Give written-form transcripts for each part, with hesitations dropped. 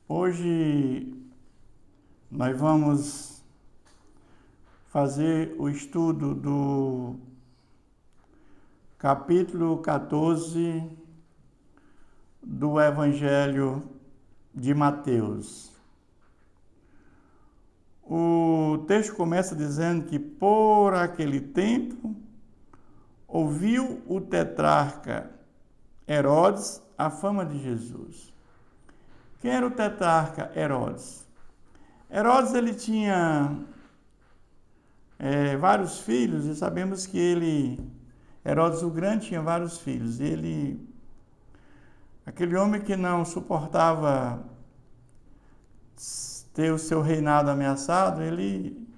Hoje nós vamos fazer o estudo do capítulo 14 do Evangelho de Mateus. O texto começa dizendo que por aquele tempo ouviu o tetrarca Herodes a fama de Jesus. Quem era o tetrarca Herodes? Herodes ele tinha vários filhos e sabemos que Herodes o Grande tinha vários filhos. Aquele homem que não suportava ter o seu reinado ameaçado, ele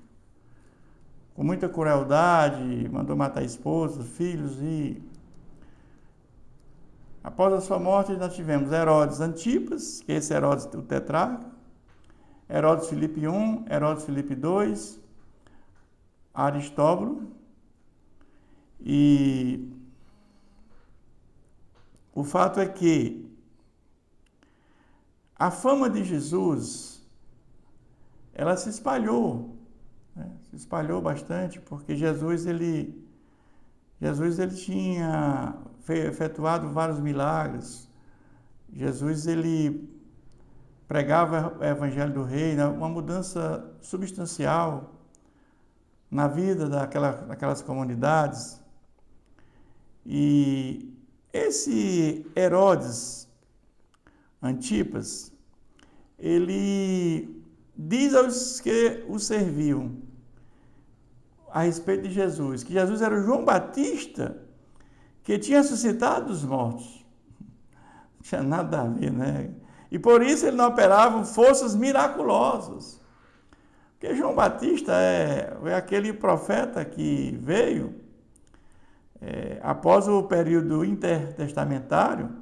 com muita crueldade mandou matar a esposa, filhos e após a sua morte nós tivemos Herodes Antipas, que é esse Herodes o tetrarca, Herodes Filipe I, Herodes Filipe II, Aristóbulo, e o fato é que a fama de Jesus, ela se espalhou, se espalhou bastante, porque Jesus ele tinha efetuado vários milagres. Jesus ele pregava o evangelho do reino, uma mudança substancial na vida daquelas comunidades. E esse Herodes Antipas, ele diz aos que o serviam a respeito de Jesus, que Jesus era o João Batista que tinha ressuscitado dos mortos. Não tinha nada a ver, né? E por isso ele não operava forças miraculosas. Porque João Batista é aquele profeta que veio após o período intertestamentário,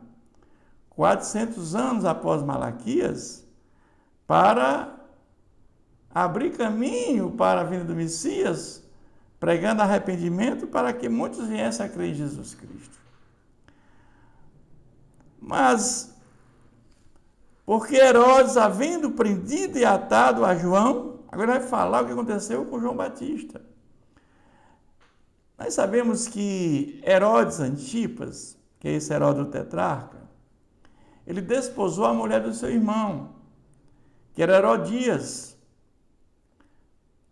400 anos após Malaquias, para abrir caminho para a vinda do Messias, pregando arrependimento para que muitos viessem a crer em Jesus Cristo. Mas, porque Herodes, havendo prendido e atado a João, agora vai falar o que aconteceu com João Batista. Nós sabemos que Herodes Antipas, que é esse Herodes o tetrarca, ele desposou a mulher do seu irmão, que era Herodias,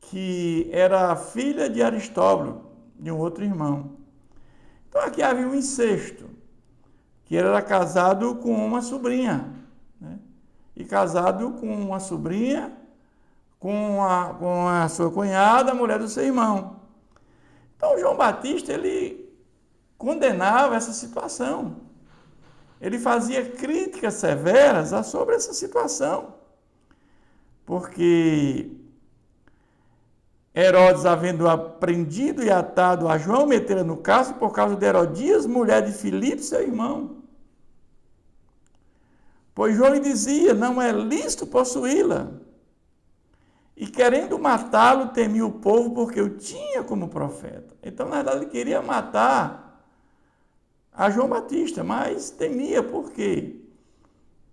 que era filha de Aristóbulo, de um outro irmão. Então aqui havia um incesto, que ele era casado com uma sobrinha, né? E casado com uma sobrinha, com a sua cunhada, a mulher do seu irmão. Então João Batista, ele condenava essa situação. Ele fazia críticas severas sobre essa situação, porque Herodes, havendo prendido e atado a João, metera no caso por causa de Herodias, mulher de Filipe, seu irmão. Pois João lhe dizia, não é lícito possuí-la. E querendo matá-lo, temia o povo, porque o tinha como profeta. Então, na verdade, ele queria matar a João Batista, mas temia, por quê?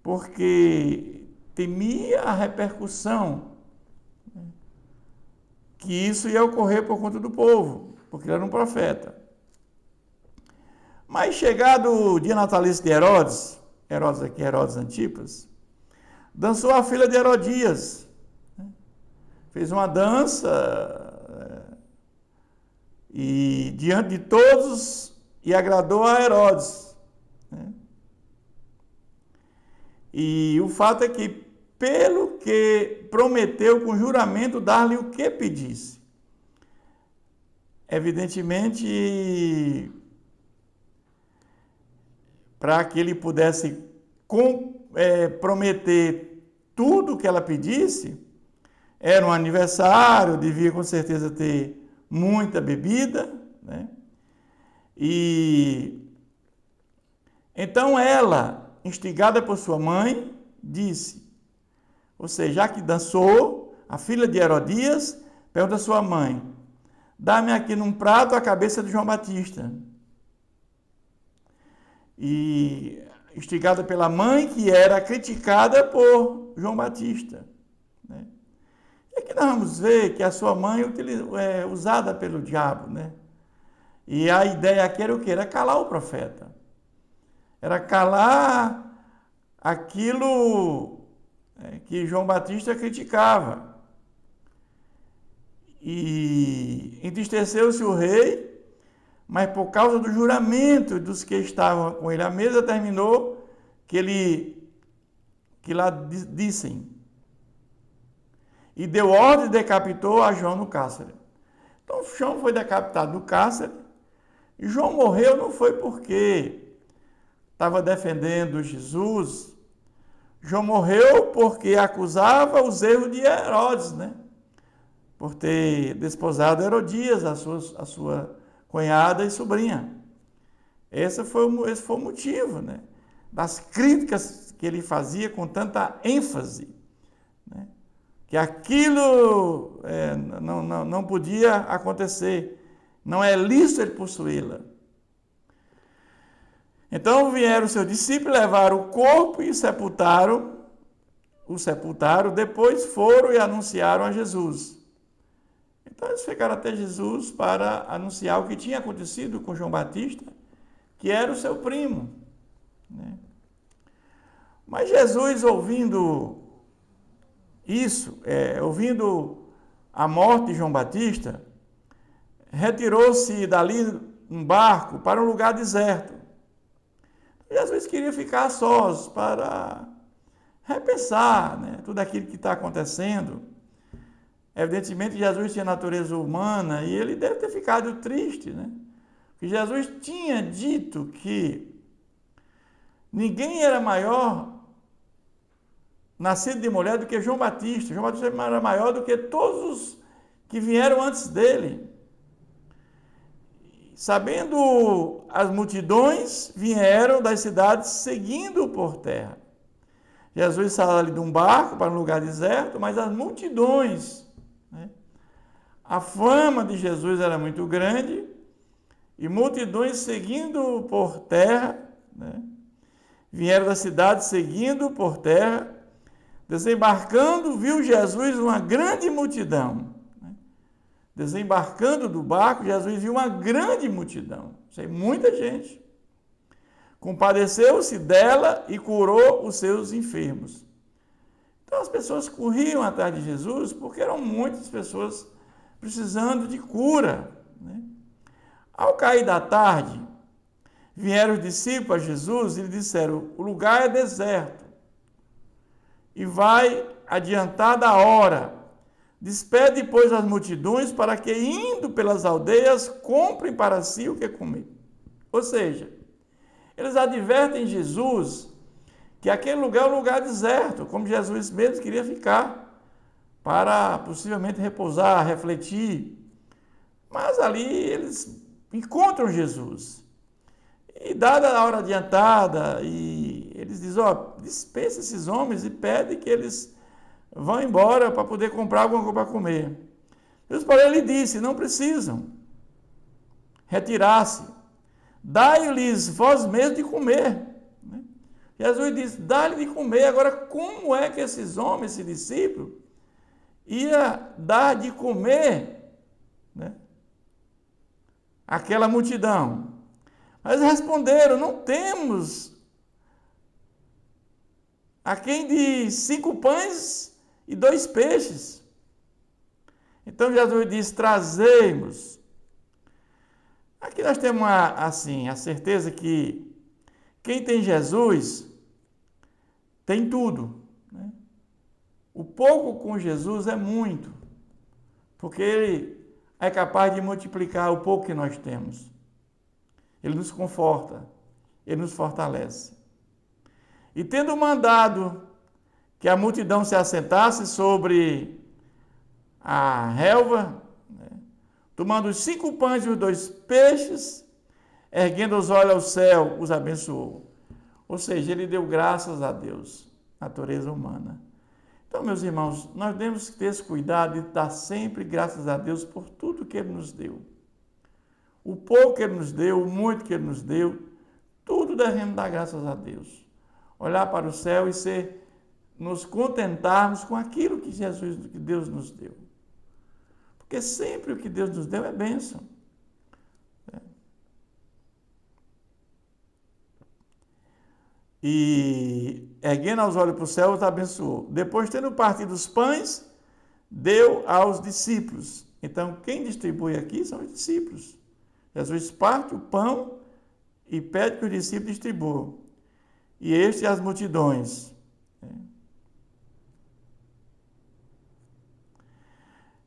Porque temia a repercussão que isso ia ocorrer por conta do povo, porque ele era um profeta. Mas chegado o dia natalício de Herodes aqui, Herodes Antipas, dançou a filha de Herodias, fez uma dança e diante de todos e agradou a Herodes. E o fato é que pelo que prometeu com juramento dar-lhe o que pedisse. Evidentemente, para que ele pudesse prometer tudo o que ela pedisse, era um aniversário, devia com certeza ter muita bebida, né? E então ela, instigada por sua mãe, disse, ou seja, já que dançou, a filha de Herodias pergunta à sua mãe, dá-me aqui num prato a cabeça de João Batista. E instigada pela mãe, que era criticada por João Batista, né? E aqui nós vamos ver que a sua mãe é usada pelo diabo, né? E a ideia aqui era o quê? Era calar o profeta. Era calar aquilo que João Batista criticava. E entristeceu-se o rei, mas por causa do juramento dos que estavam com ele à mesa, terminou que lá dissem. E deu ordem e decapitou a João no cárcere. Então João foi decapitado no cárcere. E João morreu não foi porque estava defendendo Jesus. João morreu porque acusava os erros de Herodes, né? Por ter desposado Herodias, a sua cunhada e sobrinha. Esse foi o motivo, né, das críticas que ele fazia com tanta ênfase, né, que aquilo não podia acontecer, não é lícito ele possuí-la. Então vieram os seus discípulos, levaram o corpo e o sepultaram, depois foram e anunciaram a Jesus. Então eles ficaram até Jesus para anunciar o que tinha acontecido com João Batista, que era o seu primo, né? Mas Jesus, ouvindo isso, ouvindo a morte de João Batista, retirou-se dali um barco para um lugar deserto. Jesus queria ficar sós para repensar, né, tudo aquilo que está acontecendo. Evidentemente, Jesus tinha natureza humana e ele deve ter ficado triste, né? Porque Jesus tinha dito que ninguém era maior nascido de mulher do que João Batista. João Batista era maior do que todos os que vieram antes dele. Sabendo as multidões, vieram das cidades seguindo por terra. Jesus saiu ali de um barco para um lugar deserto, mas as multidões, né? A fama de Jesus era muito grande e multidões seguindo por terra, né? Vieram da cidade seguindo por terra, desembarcando, viu Jesus uma grande multidão. Desembarcando do barco, Jesus viu uma grande multidão, muita gente. Compadeceu-se dela e curou os seus enfermos. Então as pessoas corriam atrás de Jesus porque eram muitas pessoas precisando de cura, né? Ao cair da tarde, vieram os discípulos a Jesus e lhe disseram: o lugar é deserto e vai adiantar da hora. Despede, pois, as multidões para que, indo pelas aldeias, comprem para si o que comer. Ou seja, eles advertem Jesus que aquele lugar é um lugar deserto, como Jesus mesmo queria ficar, para possivelmente repousar, refletir. Mas ali eles encontram Jesus. E dada a hora adiantada, e eles dizem: dispensa esses homens e pede que eles vão embora para poder comprar alguma coisa para comer. Jesus, porém, lhe disse: não precisam retirar-se, dai-lhes vós mesmos de comer. Jesus disse: dá-lhe de comer. Agora, como é que esses homens, esse discípulo, ia dar de comer, né, aquela multidão? Mas responderam: não temos aquém de 5 pães e 2 peixes. Então Jesus disse: trazemos. Aqui nós temos a certeza que quem tem Jesus tem tudo, né? O pouco com Jesus é muito, porque ele é capaz de multiplicar o pouco que nós temos. Ele nos conforta, ele nos fortalece. E tendo mandado que a multidão se assentasse sobre a relva, né, tomando os 5 pães e os 2 peixes, erguendo os olhos ao céu, os abençoou. Ou seja, ele deu graças a Deus, natureza humana. Então, meus irmãos, nós temos que ter esse cuidado de dar sempre graças a Deus por tudo que ele nos deu. O pouco que ele nos deu, o muito que ele nos deu, tudo devemos dar graças a Deus. olhar para o céu e nos contentarmos com aquilo que Deus nos deu. Porque sempre o que Deus nos deu é bênção. E, erguendo os olhos para o céu, os abençoou. Depois, tendo partido os pães, deu aos discípulos. Então, quem distribui aqui são os discípulos. Jesus parte o pão e pede que os discípulos distribuam. E este as multidões.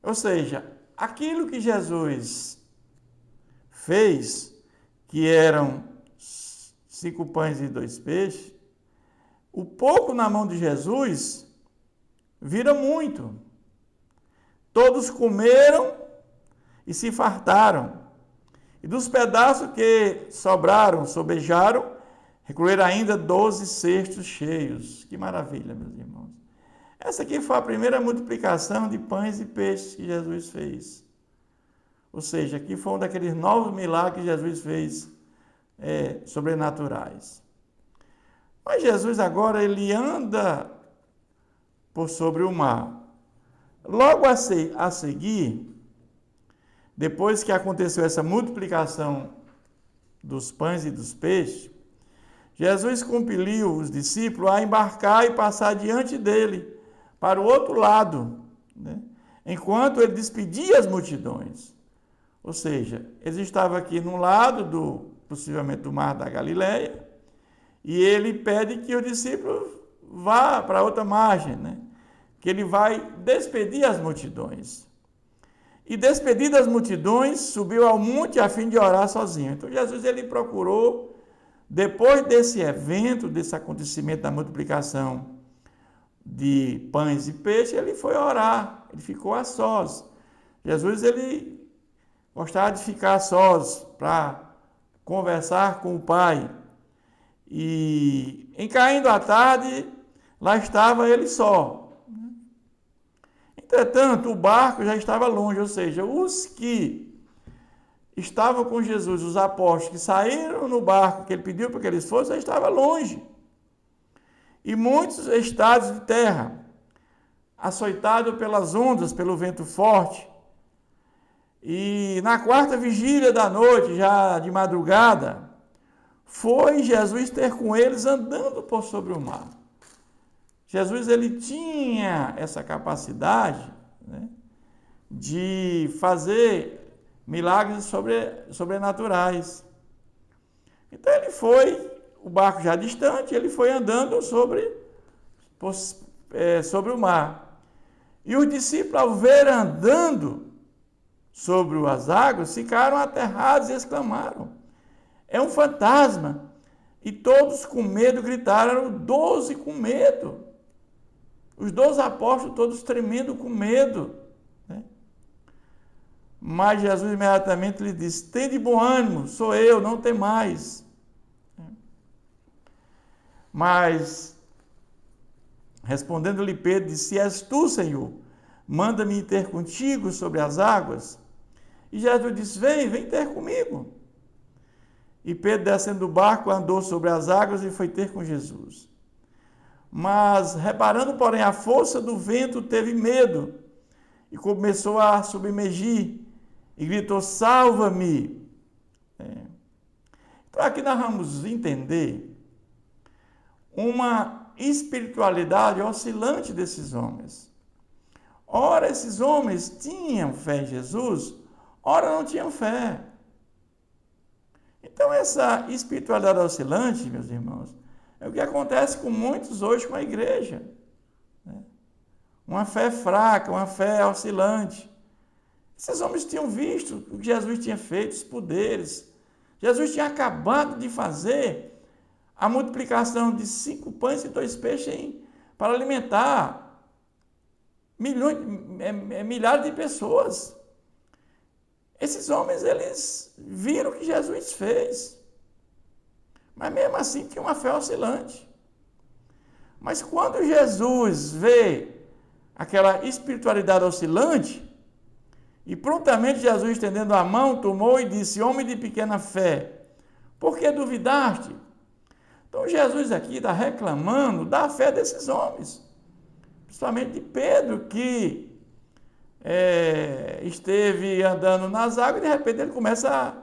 Ou seja, aquilo que Jesus fez, que eram 5 pães e 2 peixes, o pouco na mão de Jesus vira muito. Todos comeram e se fartaram. E dos pedaços que sobraram, sobejaram, recolheram ainda 12 cestos cheios. Que maravilha, meus irmãos. Essa aqui foi a primeira multiplicação de pães e peixes que Jesus fez. Ou seja, aqui foi um daqueles novos milagres que Jesus fez, sobrenaturais. Mas Jesus agora, ele anda por sobre o mar. Logo a seguir, depois que aconteceu essa multiplicação dos pães e dos peixes, Jesus compeliu os discípulos a embarcar e passar diante dele, para o outro lado, né? Enquanto ele despedia as multidões. Ou seja, eles estavam aqui num lado, possivelmente do mar da Galileia, e ele pede que o discípulo vá para outra margem, né? Que ele vai despedir as multidões. E despedido das multidões, subiu ao monte a fim de orar sozinho. Então Jesus, ele procurou, depois desse evento, desse acontecimento da multiplicação de pães e peixes, ele foi orar, ele ficou a sós. Jesus, ele gostava de ficar a sós para conversar com o Pai. E em caindo a tarde, lá estava ele só. Entretanto, o barco já estava longe, ou seja, os que estavam com Jesus, os apóstolos que saíram no barco que ele pediu para que eles fossem, já estavam longe. E muitos estados de terra, açoitados pelas ondas, pelo vento forte. E na 4ª vigília da noite, já de madrugada, foi Jesus ter com eles andando por sobre o mar. Jesus, ele tinha essa capacidade, né, de fazer milagres sobrenaturais. Então ele foi, o barco já distante, ele foi andando sobre o mar. E os discípulos, ao ver andando sobre as águas, ficaram aterrados e exclamaram: é um fantasma! E todos com medo gritaram, eram 12 com medo. Os 12 apóstolos todos tremendo com medo, né? Mas Jesus imediatamente lhe disse: tende bom ânimo, sou eu, não tem mais. Mas, respondendo-lhe Pedro, disse: se és tu, Senhor, manda-me ir ter contigo sobre as águas. E Jesus disse: vem ter comigo. E Pedro, descendo do barco, andou sobre as águas e foi ter com Jesus. Mas, reparando, porém, a força do vento, teve medo e começou a submergir e gritou: salva-me! Então, aqui nós vamos entender uma espiritualidade oscilante desses homens. Ora, esses homens tinham fé em Jesus, ora não tinham fé. Então, essa espiritualidade oscilante, meus irmãos, é o que acontece com muitos hoje com a igreja, né? Uma fé fraca, uma fé oscilante. Esses homens tinham visto o que Jesus tinha feito, os poderes. Jesus tinha acabado de fazer a multiplicação de 5 pães e 2 peixes para alimentar milhares de pessoas. Esses homens, eles viram o que Jesus fez. Mas mesmo assim tinha uma fé oscilante. Mas quando Jesus vê aquela espiritualidade oscilante, e prontamente Jesus, estendendo a mão, tomou e disse: homem de pequena fé, por que duvidaste? Então Jesus aqui está reclamando da fé desses homens, principalmente de Pedro, que esteve andando nas águas e de repente ele começa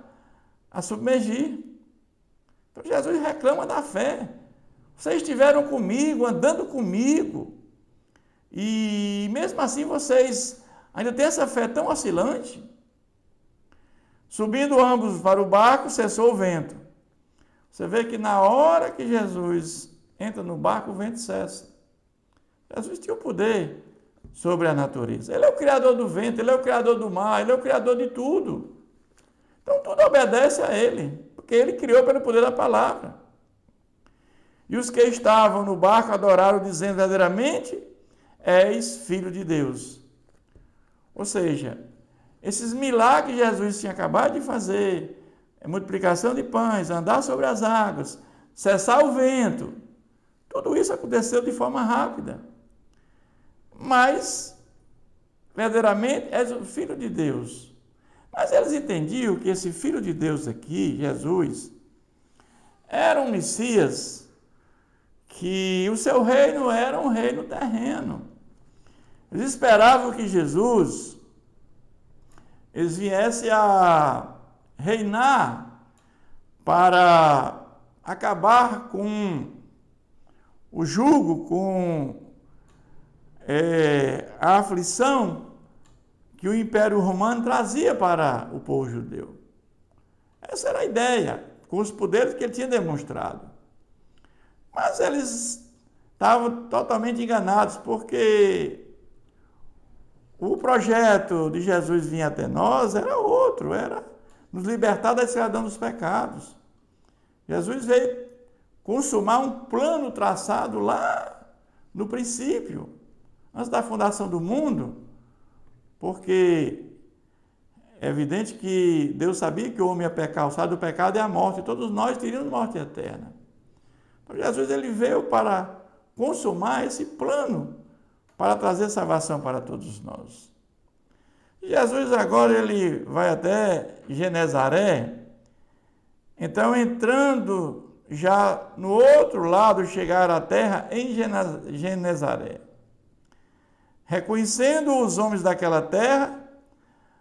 a submergir. Então Jesus reclama da fé. Vocês estiveram comigo, andando comigo, e mesmo assim vocês ainda têm essa fé tão oscilante. Subindo ambos para o barco, cessou o vento. Você vê que na hora que Jesus entra no barco, o vento cessa. Jesus tinha o poder sobre a natureza. Ele é o criador do vento, ele é o criador do mar, ele é o criador de tudo. Então tudo obedece a ele, porque ele criou pelo poder da palavra. E os que estavam no barco adoraram, dizendo verdadeiramente, és filho de Deus. Ou seja, esses milagres que Jesus tinha acabado de fazer, a multiplicação de pães, andar sobre as águas, cessar o vento, tudo isso aconteceu de forma rápida. Mas, verdadeiramente, és o Filho de Deus. Mas eles entendiam que esse Filho de Deus aqui, Jesus, era um Messias, que o seu reino era um reino terreno. Eles esperavam que Jesus viesse a reinar para acabar com o jugo, com a aflição que o Império Romano trazia para o povo judeu. Essa era a ideia, com os poderes que ele tinha demonstrado. Mas eles estavam totalmente enganados, porque o projeto de Jesus vir até nós era outro, era nos libertar da escravidão dos pecados. Jesus veio consumar um plano traçado lá no princípio, antes da fundação do mundo, porque é evidente que Deus sabia que o homem ia pecar, o salário do pecado é a morte, e todos nós teríamos morte eterna. Então Jesus ele veio para consumar esse plano, para trazer salvação para todos nós. Jesus agora ele vai até Genezaré, então entrando já no outro lado, chegar à terra em Genezaré. Reconhecendo os homens daquela terra,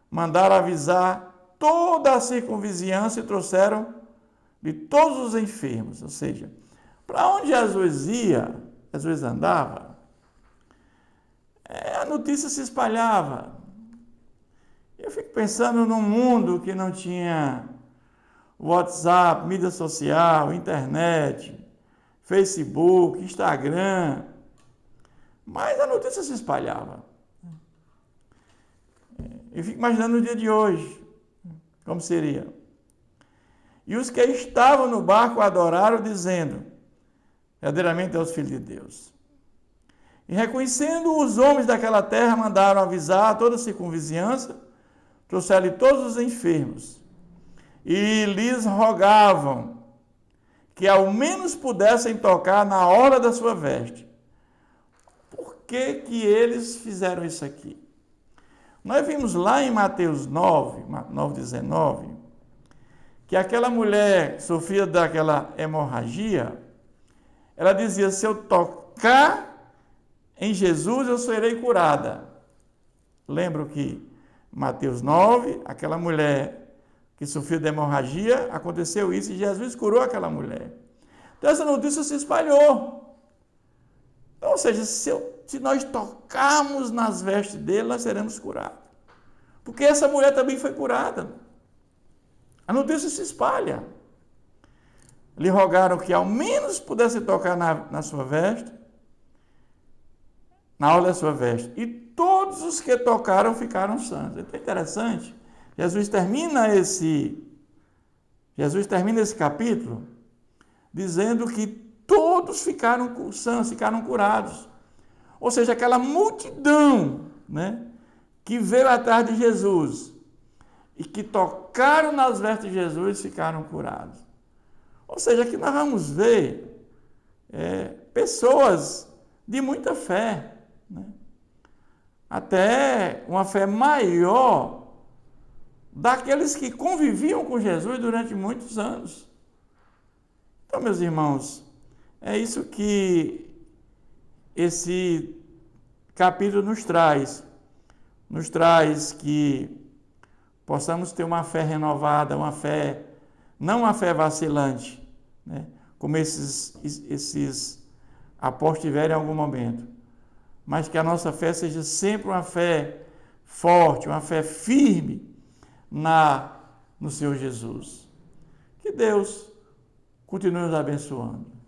mandaram avisar toda a circunvizinhança e trouxeram de todos os enfermos. Ou seja, para onde Jesus ia, Jesus andava, a notícia se espalhava. Eu fico pensando num mundo que não tinha WhatsApp, mídia social, internet, Facebook, Instagram, mas a notícia se espalhava. Eu fico imaginando no dia de hoje, como seria. E os que estavam no barco adoraram, dizendo, verdadeiramente é os filhos de Deus. E reconhecendo os homens daquela terra, mandaram avisar a toda a circunvizinhança, trouxeram todos os enfermos, e lhes rogavam que ao menos pudessem tocar na orla da sua veste. Por que eles fizeram isso aqui? Nós vimos lá em Mateus 9:19, que aquela mulher que sofria daquela hemorragia, ela dizia, se eu tocar em Jesus, eu serei curada. Lembro que Mateus 9, aquela mulher que sofreu de hemorragia, aconteceu isso e Jesus curou aquela mulher. Então essa notícia se espalhou. Então, ou seja, se nós tocarmos nas vestes dele, nós seremos curados. Porque essa mulher também foi curada. A notícia se espalha. Lhe rogaram que ao menos pudesse tocar na sua veste, na orla da sua veste. E todos os que tocaram ficaram sãos. Então é interessante. Jesus termina esse capítulo dizendo que todos ficaram sãos, ficaram curados. Ou seja, aquela multidão, né, que veio atrás de Jesus e que tocaram nas vestes de Jesus ficaram curados. Ou seja, aqui nós vamos ver pessoas de muita fé, né? Até uma fé maior daqueles que conviviam com Jesus durante muitos anos. Então, meus irmãos, É isso que esse capítulo nos traz. Nos traz que possamos ter uma fé renovada, uma fé, não uma fé vacilante, né? Como esses apóstolos tiveram em algum momento, mas que a nossa fé seja sempre uma fé forte, uma fé firme no Senhor Jesus. Que Deus continue nos abençoando.